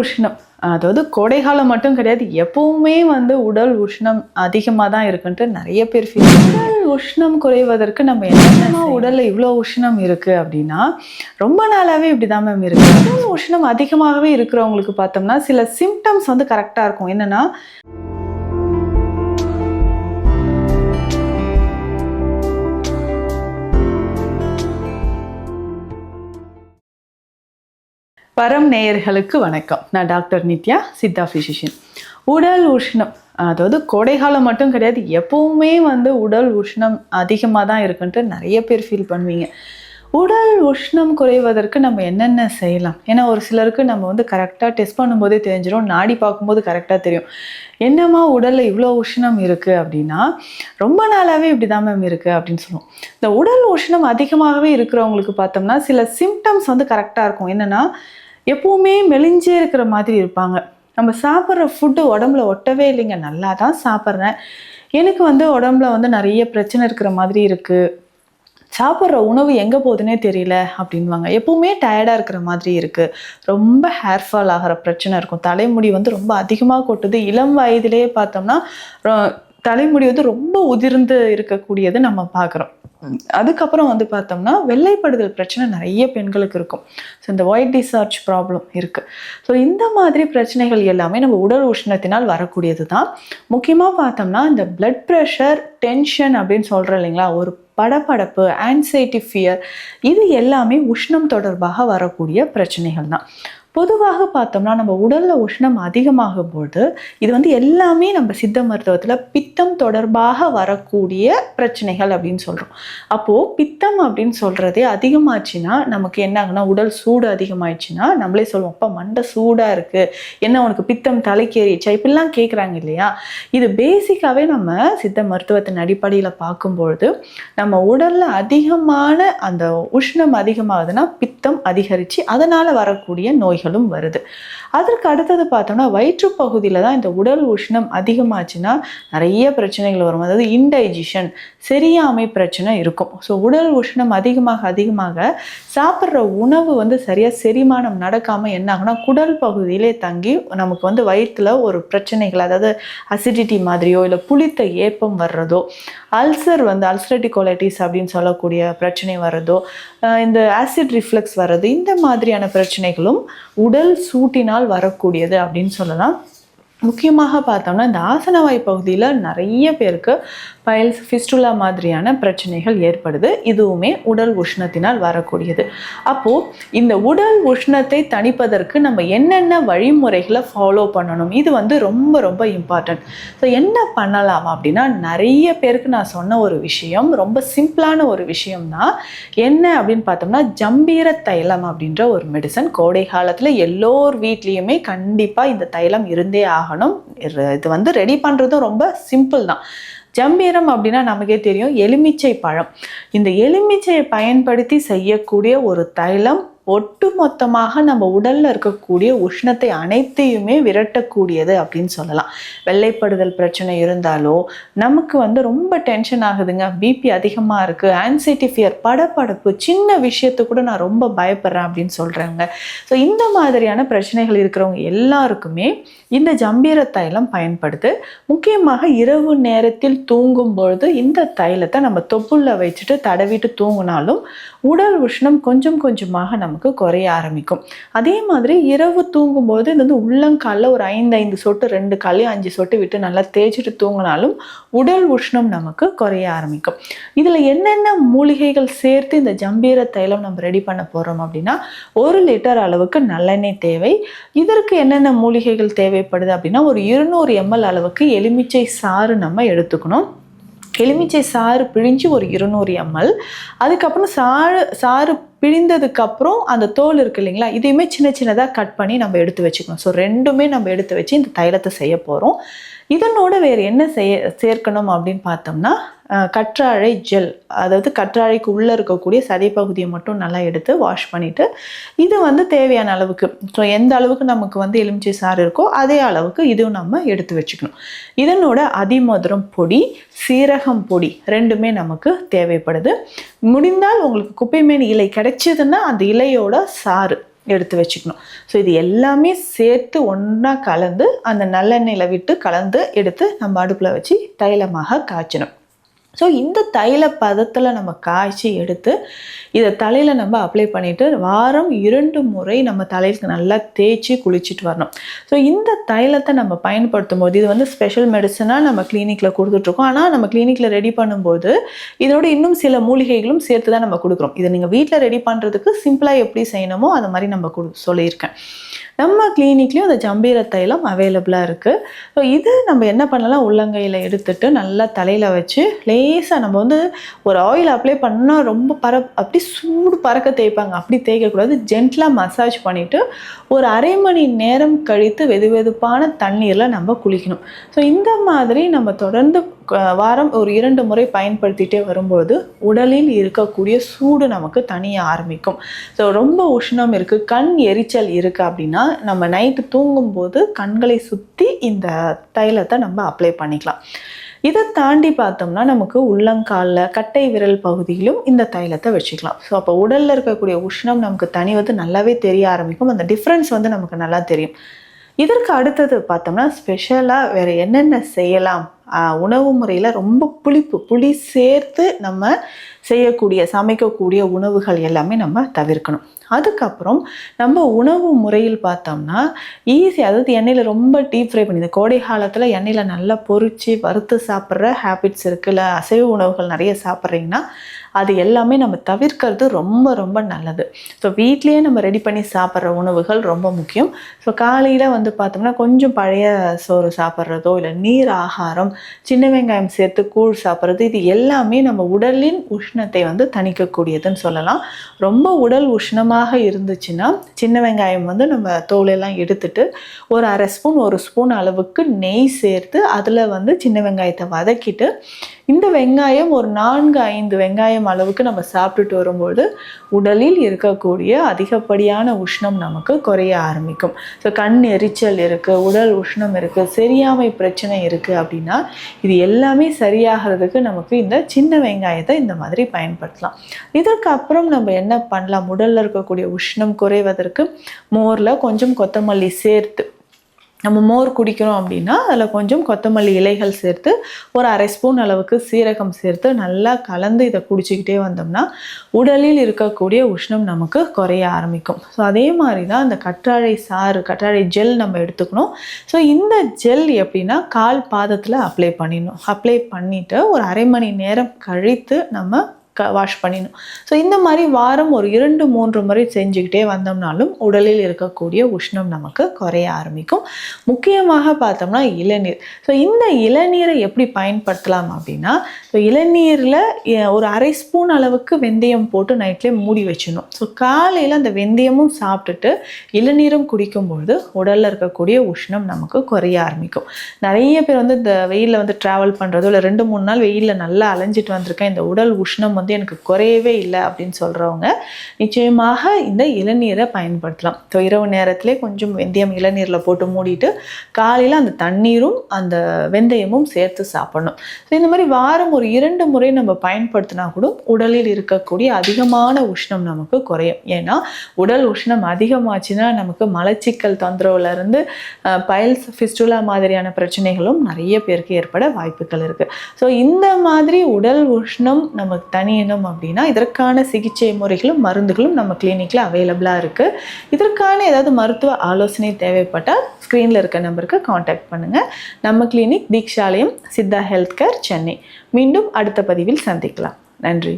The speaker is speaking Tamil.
உஷ்ணம், அதாவது கோடைகாலம் மட்டும் கிடையாது, எப்பவுமே உடல் உஷ்ணம் அதிகமாக தான் இருக்குன்ட்டு நிறைய பேர் ஃபீல். உடல் உஷ்ணம் குறைவதற்கு நம்ம என்னென்ன, உடல்ல இவ்வளோ உஷ்ணம் இருக்கு அப்படின்னா ரொம்ப நாளாவே இப்படிதான் மேம் இருக்கு. உடல் உஷ்ணம் அதிகமாகவே இருக்கிறவங்களுக்கு பார்த்தோம்னா சில சிம்டம்ஸ் கரெக்டாக இருக்கும். என்னன்னா, பரம் நேயர்களுக்கு வணக்கம். நான் டாக்டர் நித்யா, சித்தா ஃபிசிஷியன். உடல் உஷ்ணம், அதாவது கோடைகாலம் மட்டும் கிடையாது, எப்பவுமே உடல் உஷ்ணம் அதிகமாக தான் இருக்குன்ட்டு நிறைய பேர் ஃபீல் பண்ணுவீங்க. உடல் உஷ்ணம் குறைவதற்கு நம்ம என்னென்ன செய்யலாம்? ஏன்னா ஒரு சிலருக்கு நம்ம கரெக்டாக டெஸ்ட் பண்ணும்போதே தெரிஞ்சிடும், நாடி பார்க்கும்போது கரெக்டாக தெரியும். என்னம்மா உடலில் இவ்வளோ உஷ்ணம் இருக்குது அப்படின்னா ரொம்ப நாளாகவே இப்படி தான் மேம் இருக்குது அப்படின்னு சொல்லுவோம். இந்த உடல் உஷ்ணம் அதிகமாகவே இருக்கிறவங்களுக்கு பார்த்தோம்னா சில சிம்டம்ஸ் கரெக்டாக இருக்கும். என்னென்னா, எப்பவுமே மெலிஞ்சே இருக்கிற மாதிரி இருப்பாங்க. நம்ம சாப்பிட்ற ஃபுட்டு உடம்புல ஒட்டவே இல்லைங்க, நல்லா தான் சாப்பிட்றேன், எனக்கு உடம்புல நிறைய பிரச்சனை இருக்கிற மாதிரி இருக்குது, சாப்பிட்ற உணவு எங்கே போகுதுன்னே தெரியல அப்படின்வாங்க. எப்பவுமே டயர்டாக இருக்கிற மாதிரி இருக்குது, ரொம்ப ஹேர்ஃபால் ஆகிற பிரச்சனை இருக்கும், தலைமுடி ரொம்ப அதிகமாக கொட்டுது. இளம் வயதிலேயே பார்த்தோம்னா தலைமுடி ரொம்ப உதிர்ந்து இருக்கக்கூடியது நம்ம பார்க்குறோம். அதுக்கப்புறம் பார்த்தோம்னா வெள்ளைப்படுதல் பிரச்சனை நிறைய பெண்களுக்கு இருக்கும். ஸோ இந்த ஒயிட் டிஸ்சார்ஜ் ப்ராப்ளம் இருக்குது. ஸோ இந்த மாதிரி பிரச்சனைகள் எல்லாமே நம்ம உடல் உஷ்ணத்தினால் வரக்கூடியது தான். முக்கியமாக பார்த்தோம்னா இந்த பிளட் ப்ரெஷர், டென்ஷன் அப்படின்னு சொல்கிறோம் இல்லைங்களா, ஒரு படபடப்பு, ஆன்சைட்டி, ஃபியர், இது எல்லாமே உஷ்ணம் தொடர்பாக வரக்கூடிய பிரச்சனைகள் தான். பொதுவாக பார்த்தோம்னா நம்ம உடலில் உஷ்ணம் அதிகமாகும் போது இது எல்லாமே நம்ம சித்த மருத்துவத்தில் பித்தம் தொடர்பாக வரக்கூடிய பிரச்சனைகள் அப்படின்னு சொல்கிறோம். அப்போது பித்தம் அப்படின்னு சொல்கிறதே அதிகமாச்சுன்னா நமக்கு என்ன ஆகுனா, உடல் சூடு அதிகமாகிடுச்சுன்னா நம்மளே சொல்லுவோம், அப்போ மண்டை சூடாக இருக்குது, என்ன உனக்கு பித்தம் தலைக்கேறிச்சா, இப்படிலாம் கேட்குறாங்க இல்லையா. இது பேசிக்காகவே நம்ம சித்த மருத்துவத்தின் அடிப்படையில் பார்க்கும்பொழுது நம்ம உடலில் அதிகமான அந்த உஷ்ணம் அதிகமாகுதுன்னா பித்தம் அதிகரித்து அதனால் வரக்கூடிய நோய்களும் வருது. அதற்கு அடுத்தது பார்த்தோம்னா வயிற்று பகுதியில் தான் இந்த உடல் உஷ்ணம் அதிகமாச்சுன்னா நிறைய பிரச்சனைகள் வரும். அதாவது இன்டைஜஷன், செரியாமை பிரச்சனை இருக்கும். ஸோ உடல் உஷ்ணம் அதிகமாக சாப்பிட்ற உணவு சரியாக செரிமானம் நடக்காமல் என்ன ஆகுனா குடல் பகுதியிலே தங்கி நமக்கு வயிற்றில் ஒரு பிரச்சனைகள், அதாவது அசிடிட்டி மாதிரியோ இல்லை புளித்த ஏப்பம் வர்றதோ, அல்சர் அல்சரேட்டிவ் கோலைட்டிஸ் அப்படின்னு சொல்லக்கூடிய பிரச்சனை வர்றதோ, இந்த ஆசிட் ரிஃப்ளெக்ஸ் வர்றது, இந்த மாதிரியான பிரச்சனைகளும் உடல் சூட்டினால் வரக்கூடியது அப்படின்னு சொல்லலாம். முக்கியமாக பார்த்தோம்னா இந்த ஆசனவாய் பகுதியில் நிறைய பேருக்கு பைல்ஸ், ஃபிஸ்டுலா மாதிரியான பிரச்சனைகள் ஏற்படுது. இதுவுமே உடல் உஷ்ணத்தினால் வரக்கூடியது. அப்போது இந்த உடல் உஷ்ணத்தை தணிப்பதற்கு நம்ம என்னென்ன வழிமுறைகளை ஃபாலோ பண்ணணும், இது ரொம்ப ரொம்ப இம்பார்ட்டன்ட். ஸோ என்ன பண்ணலாம் அப்படின்னா, நிறைய பேருக்கு நான் சொன்ன ஒரு விஷயம், ரொம்ப சிம்பிளான ஒரு விஷயம்தான். என்ன அப்படின்னு பார்த்தோம்னா ஜம்பீர தைலம் அப்படின்ற ஒரு மெடிசன். கோடை காலத்தில் எல்லோர் வீட்லேயுமே கண்டிப்பாக இந்த தைலம் இருந்தே ஆகணும். இது ரெடி பண்ணுறதும் ரொம்ப சிம்பிள் தான். ஜம்பீரம் அப்படின்னா நமக்கே தெரியும், எலுமிச்சை பழம். இந்த எலுமிச்சையை பயன்படுத்தி செய்யக்கூடிய ஒரு தைலம் ஒட்டு மொத்தமாக நம்ம உடல்ல இருக்கக்கூடிய உஷ்ணத்தை அனைத்தையுமே விரட்டக்கூடியது அப்படின்னு சொல்லலாம். வெள்ளைப்படுதல் பிரச்சனை இருந்தாலோ, நமக்கு ரொம்ப டென்ஷன் ஆகுதுங்க, பிபி அதிகமாக இருக்குது, ஆன்சைட்டி, ஃபியர், படபடப்பு, சின்ன விஷயத்து கூட நான் ரொம்ப பயப்படுறேன் அப்படின்னு சொல்கிறாங்க. ஸோ இந்த மாதிரியான பிரச்சனைகள் இருக்கிறவங்க எல்லாருக்குமே இந்த ஜம்பீர தைலம் பயன்படுது. முக்கியமாக இரவு நேரத்தில் தூங்கும் பொழுது இந்த தைலத்தை நம்ம தொப்புள்ள வச்சுட்டு தடவிட்டு தூங்கினாலும் உடல் உஷ்ணம் கொஞ்சம் கொஞ்சமாக நமக்கு குறைய ஆரம்பிக்கும். அதே மாதிரி இரவு தூங்கும்போது இது உள்ளங்காலில் ஒரு 5 சொட்டு, 2 காலையும் 5 சொட்டு விட்டு நல்லா தேய்ச்சிட்டு தூங்கினாலும் உடல் உஷ்ணம் நமக்கு குறைய ஆரம்பிக்கும். இதில் என்னென்ன மூலிகைகள் சேர்த்து இந்த ஜம்பீர தைலம் நம்ம ரெடி பண்ண போகிறோம் அப்படின்னா, 1 லிட்டர் அளவுக்கு நல்லெண்ணெய் தேவை. இதற்கு என்னென்ன மூலிகைகள் தேவைப்படுது அப்படின்னா, ஒரு 200 ml அளவுக்கு எலுமிச்சை சாறு நம்ம எடுத்துக்கணும். எலுமிச்சை சாறு பிழிஞ்சு ஒரு 200 ml. அதுக்கப்புறம் சாறு பிழிந்ததுக்கப்புறம் அந்த தோல் இருக்குது இல்லைங்களா, இதையுமே சின்ன சின்னதாக கட் பண்ணி நம்ம எடுத்து வச்சுக்கணும். ஸோ ரெண்டுமே நம்ம எடுத்து வச்சு இந்த தைலத்தை செய்ய போகிறோம். இதனோட வேறு என்ன சேர்க்கணும் அப்படின்னு பார்த்தோம்னா, கற்றாழை ஜெல், அதாவது கற்றாழைக்கு உள்ளே இருக்கக்கூடிய சதைப்பகுதியை மட்டும் நல்லா எடுத்து வாஷ் பண்ணிவிட்டு, இது தேவையான அளவுக்கு, ஸோ எந்த அளவுக்கு நமக்கு எலுமிச்சை சாறு இருக்கோ அதே அளவுக்கு இதுவும் நம்ம எடுத்து வச்சுக்கணும். இதனோட அதிமதுரம் பொடி, சீரகம் பொடி ரெண்டுமே நமக்கு தேவைப்படுது. முடிந்தால் உங்களுக்கு குப்பைமேனி இலை கிடைச்சதுன்னா அந்த இலையோட சாறு எடுத்து வச்சுக்கணும். ஸோ இது எல்லாமே சேர்த்து ஒன்றா கலந்து அந்த நல்லெண்ணெயில் விட்டு கலந்து எடுத்து நம்ம அடுப்பில் வச்சு தைலமாக காய்ச்சணும். ஸோ இந்த தைல பதத்தில் நம்ம காய்ச்சி எடுத்து இதை தலையில் நம்ம அப்ளை பண்ணிவிட்டு வாரம் 2 முறை நம்ம தலைக்கு நல்லா தேய்ச்சி குளிச்சுட்டு வரணும். ஸோ இந்த தைலத்தை நம்ம பயன்படுத்தும் போது இது வந்து ஸ்பெஷல் மெடிசனாக நம்ம கிளினிக்கில் கொடுத்துட்ருக்கோம். ஆனால் நம்ம கிளினிக்கில் ரெடி பண்ணும்போது இதோட இன்னும் சில மூலிகைகளும் சேர்த்து தான் நம்ம கொடுக்குறோம். இதை நீங்கள் வீட்டில் ரெடி பண்ணுறதுக்கு சிம்பிளாக எப்படி செய்யணுமோ அது மாதிரி நம்ம சொல்லியிருக்கேன். நம்ம கிளினிக்லேயும் அந்த ஜம்பீர தைலம் அவைலபிளாக இருக்குது. ஸோ இது நம்ம என்ன பண்ணலாம், உள்ளங்கையில் எடுத்துட்டு நல்லா தலையில் வச்சு லேசாக நம்ம வந்து ஒரு ஆயில் அப்ளை பண்ணால் ரொம்ப அப்படி சூடு பறக்க தேய்ப்பாங்க, அப்படி தேய்க்கக்கூடாது. ஜென்டலாக மசாஜ் பண்ணிவிட்டு ஒரு அரை மணி நேரம் கழித்து வெதுவெதுப்பான தண்ணீரில் நம்ம குளிக்கணும். ஸோ இந்த மாதிரி நம்ம தொடர்ந்து வாரம் ஒரு 2 முறை பயன்படுத்திகிட்டே வரும்போது உடலில் இருக்கக்கூடிய சூடு நமக்கு தனிய ஆரம்பிக்கும். ஸோ ரொம்ப உஷ்ணம் இருக்குது, கண் எரிச்சல் இருக்குது அப்படின்னா நம்ம நைட்டு தூங்கும்போது கண்களை சுற்றி இந்த தைலத்தை நம்ம அப்ளை பண்ணிக்கலாம். இதை தாண்டி பார்த்தோம்னா நமக்கு உள்ளங்காலில் கட்டை விரல் பகுதியிலும் இந்த தைலத்தை வச்சுக்கலாம். ஸோ அப்போ உடலில் இருக்கக்கூடிய உஷ்ணம் நமக்கு தனிவது நல்லாவே தெரிய ஆரம்பிக்கும். அந்த டிஃப்ரென்ஸ் வந்து நமக்கு நல்லா தெரியும். இதற்கு அடுத்தது பார்த்தோம்னா ஸ்பெஷலாக வேறு என்னென்ன செய்யலாம், உணவு முறையில் ரொம்ப புளி சேர்த்து நம்ம சமைக்கக்கூடிய உணவுகள் எல்லாமே நம்ம தவிர்க்கணும். அதுக்கப்புறம் நம்ம உணவு முறையில் பார்த்தோம்னா அதாவது எண்ணெயில் ரொம்ப டீப் ஃப்ரை பண்ணி, இந்த கோடை காலத்தில் எண்ணெயில் நல்லா பொரித்து வறுத்து சாப்பிட்ற ஹேபிட்ஸ் இருக்குது, இல்லை அசைவ உணவுகள் நிறைய சாப்பிட்றீங்கன்னா அது எல்லாமே நம்ம தவிர்க்கிறது ரொம்ப ரொம்ப நல்லது. ஸோ வீட்லேயே நம்ம ரெடி பண்ணி சாப்பிட்ற உணவுகள் ரொம்ப முக்கியம். ஸோ காலையில் வந்து பார்த்தோம்னா கொஞ்சம் பழைய சோறு சாப்பிட்றதோ, இல்லை நீர் ஆகாரம், சின்ன வெங்காயம் சேர்த்து கூழ் சாப்பிட்றது, இது எல்லாமே நம்ம உடலின் உஷ்ணத்தை வந்து தணிக்கக்கூடியதுன்னு சொல்லலாம். ரொம்ப உடல் உஷ்ணமாக இருந்துச்சுன்னா சின்ன வெங்காயம் வந்து நம்ம தோலெல்லாம் எடுத்துட்டு ஒரு அரை ஸ்பூன் 1 ஸ்பூன் அளவுக்கு நெய் சேர்த்து அதில் வந்து சின்ன வெங்காயத்தை வதக்கிட்டு இந்த வெங்காயம் ஒரு 4-5 வெங்காயம் அளவுக்கு நம்ம சாப்பிட்டுட்டு வரும்போது உடலில் இருக்கக்கூடிய அதிகப்படியான உஷ்ணம் நமக்கு குறைய ஆரம்பிக்கும். ஸோ கண் எரிச்சல் இருக்குது, உடல் உஷ்ணம் இருக்குது, சரியாமை பிரச்சனை இருக்குது அப்படின்னா இது எல்லாமே சரியாகிறதுக்கு நமக்கு இந்த சின்ன வெங்காயத்தை இந்த மாதிரி பயன்படுத்தலாம். இதற்கு அப்புறம் நம்ம என்ன பண்ணலாம், உடலில் இருக்கக்கூடிய உஷ்ணம் குறைவதற்கு மோரில் கொஞ்சம் கொத்தமல்லி சேர்த்து, நம்ம மோர் குடிக்கிறோம் அப்படின்னா அதில் கொஞ்சம் கொத்தமல்லி இலைகள் சேர்த்து ஒரு அரை ஸ்பூன் அளவுக்கு சீரகம் சேர்த்து நல்லா கலந்து இதை குடிச்சிக்கிட்டே வந்தோம்னா உடலில் இருக்கக்கூடிய உஷ்ணம் நமக்கு குறைய ஆரம்பிக்கும். ஸோ அதே மாதிரி தான் இந்த கற்றாழை ஜெல் நம்ம எடுத்துக்கணும். ஸோ இந்த ஜெல் எப்படின்னா கால் பாதத்தில் அப்ளை பண்ணிவிட்டு ஒரு அரை மணி நேரம் கழித்து நம்ம வாஷ் பண்ணிடணும். ஸோ இந்த மாதிரி வாரம் ஒரு 2-3 முறை செஞ்சுக்கிட்டே வந்தோம்னாலும் உடலில் இருக்கக்கூடிய உஷ்ணம் நமக்கு குறைய ஆரம்பிக்கும். முக்கியமாக பார்த்தோம்னா இளநீர். ஸோ இந்த இளநீரை எப்படி பயன்படுத்தலாம் அப்படின்னா, ஸோ இளநீரில் ஒரு அரை ஸ்பூன் அளவுக்கு வெந்தயம் போட்டு நைட்லேயே மூடி வச்சிடணும். ஸோ காலையில் அந்த வெந்தயமும் சாப்பிட்டுட்டு இளநீரும் குடிக்கும்பொழுது உடலில் இருக்கக்கூடிய உஷ்ணம் நமக்கு குறைய ஆரம்பிக்கும். நிறைய பேர் வந்து இந்த வெயிலில் வந்து ட்ராவல் பண்ணுறதோ, இல்லை 2-3 நாள் வெயிலில் நல்லா அலைஞ்சிட்டு வந்திருக்கேன், இந்த உடல் உஷ்ணம் வந்து எனக்கு குறையவே இல்லை அப்படின்னு சொல்கிறவங்க நிச்சயமாக இந்த இளநீரை பயன்படுத்தலாம். ஸோ இரவு நேரத்திலே கொஞ்சம் வெந்தயம் இளநீரில் போட்டு மூடிட்டு காலையில் அந்த தண்ணீரும் அந்த வெந்தயமும் சேர்த்து சாப்பிடணும். ஸோ இந்த மாதிரி வாரம் ஒரு 2 முறை நம்ம பயன்படுத்தினா கூட உடலில் இருக்கக்கூடிய அதிகமான உஷ்ணம் நமக்கு குறையும். ஏன்னா உடல் உஷ்ணம் அதிகமாச்சுன்னா நமக்கு மலச்சிக்கல் தொந்தரவுலேருந்து பைல்ஸ், ஃபிஸ்டுலா மாதிரியான பிரச்சனைகளும் நிறைய பேருக்கு ஏற்பட வாய்ப்புகள் இருக்குது. ஸோ இந்த மாதிரி உடல் உஷ்ணம் நமக்கு தனியணும் அப்படின்னா இதற்கான சிகிச்சை முறைகளும் மருந்துகளும் நம்ம கிளினிக்கில் அவைலபிளாக இருக்குது. இதற்கான ஏதாவது மருத்துவ ஆலோசனை தேவைப்பட்டால் ஸ்க்ரீனில் இருக்க நம்பருக்கு காண்டாக்ட் பண்ணுங்கள். நம்ம clinic Deekshalayam Siddha health care, Chennai. மீண்டும் அடுத்த பதிவில் சந்திக்கலாம். நன்றி.